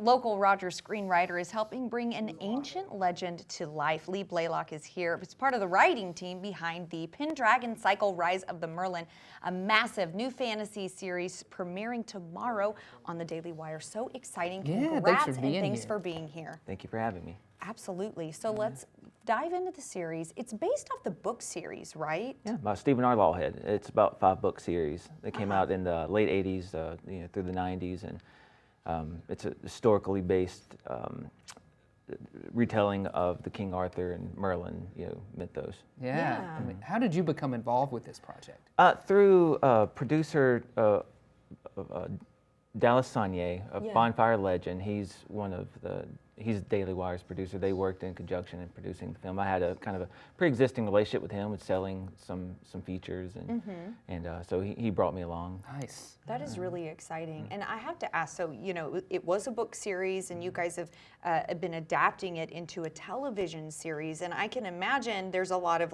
local Rogers screenwriter is helping bring an ancient legend to life. Lee Blaylock is here. It's part of the writing team behind the Pendragon Cycle Rise of the Merlin, a massive new fantasy series premiering tomorrow on the Daily Wire. So exciting. Congrats thanks for being here. Thank you for having me. Absolutely. So let's dive into the series. It's based off the book series, right? Yeah, by Stephen R. Lawhead. It's about 5-book series that came out in the late 80s through the 90s, and it's a historically based retelling of the King Arthur and Merlin mythos. Yeah. I mean, how did you become involved with this project? Through producer Dallas Saunier of Bonfire Legend. He's Daily Wire's producer. They worked in conjunction in producing the film. I had a kind of a pre-existing relationship with him, with selling some features, and so he brought me along. Nice. That is really exciting. And I have to ask, so it was a book series, and you guys have been adapting it into a television series, and I can imagine there's a lot of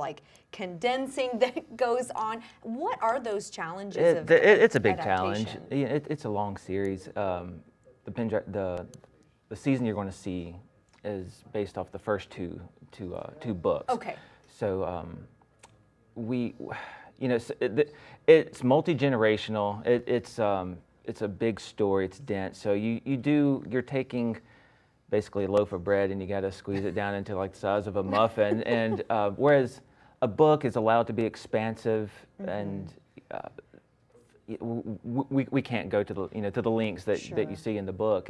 condensing that goes on. What are those challenges? It's a big challenge. It's a long series. The season you're going to see is based off the first two books. Okay. So it's multi-generational. It's a big story. It's dense. So you're taking basically a loaf of bread and you got to squeeze it down into the size of a muffin. And whereas a book is allowed to be expansive and we can't go to the lengths that you see in the book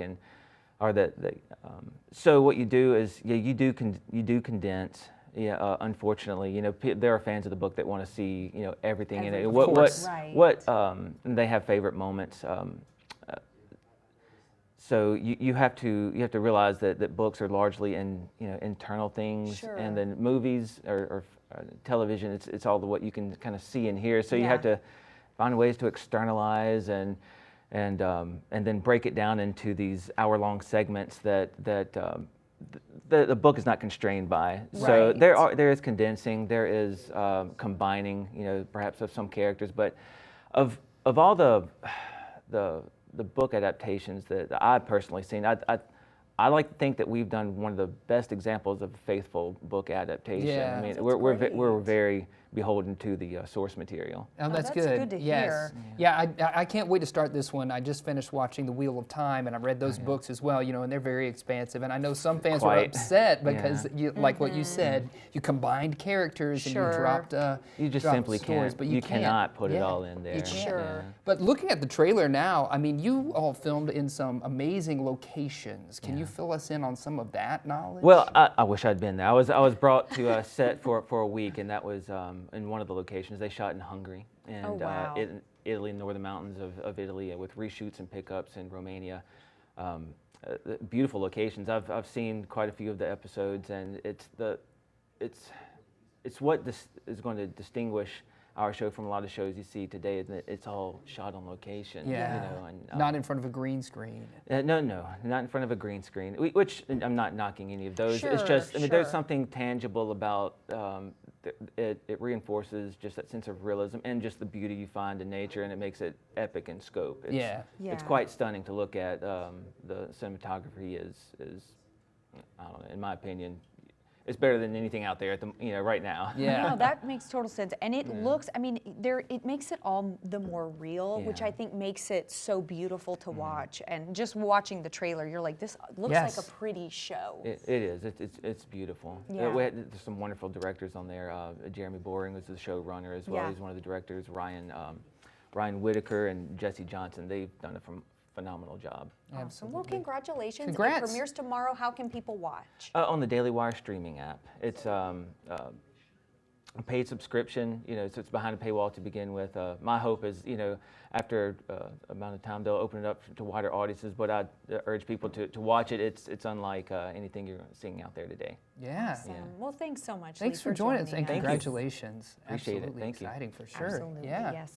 so what you do is you do condense. Unfortunately, there are fans of the book that want to see everything in it. What they have favorite moments. So you have to realize that books are largely internal things, and then movies or television, it's all what you can kind of see and hear. So you have to find ways to externalize and then break it down into these hour-long segments that the book is not constrained by. So there is condensing, there is combining, perhaps of some characters, but of all the book adaptations that I've personally seen, I like to think that we've done one of the best examples of faithful book adaptation. Yeah, I mean, we're very beholden to the source material. Oh, that's good to hear. Yeah, I can't wait to start this one. I just finished watching The Wheel of Time, and I read those books as well, and they're very expansive. And I know some fans were upset because, like what you said, you combined characters and you dropped you just dropped simply stories, can't. but you cannot put it all in there. Sure. But looking at the trailer now, I mean, you all filmed in some amazing locations. Can you fill us in on some of that knowledge? Well, I wish I'd been there. I was brought to a set for a week, and that was in one of the locations. They shot in Hungary and in Italy, northern mountains of Italy, with reshoots and pickups in Romania. Beautiful locations. I've seen quite a few of the episodes, and it's what is going to distinguish our show from a lot of shows you see today, is that it's all shot on location. Not in front of a green screen. No, not in front of a green screen, which I'm not knocking any of those. It's just, I mean, there's something tangible about it reinforces just that sense of realism and just the beauty you find in nature, and it makes it epic in scope. It's quite stunning to look at. The cinematography is, I don't know, in my opinion, it's better than anything out there at the right now. No, that makes total sense, and it looks. I mean, it makes it all the more real, which I think makes it so beautiful to watch. And just watching the trailer, you're like, this looks like a pretty show. It is. It's beautiful. There's some wonderful directors on there. Jeremy Boring was the showrunner as well. He's one of the directors. Ryan Whitaker and Jesse Johnson. They've done a phenomenal job. Awesome. Well, congratulations. Congrats. It premieres tomorrow. How can people watch? On the Daily Wire streaming app. It's a paid subscription, so it's behind a paywall to begin with. My hope is, after amount of time, they'll open it up to wider audiences, but I urge people to watch it. It's unlike anything you're seeing out there today. Awesome. Well, thanks so much. Thanks Lee, for joining us, and us. congratulations. Appreciate it. Absolutely Thank you. exciting for sure. Absolutely. Yes.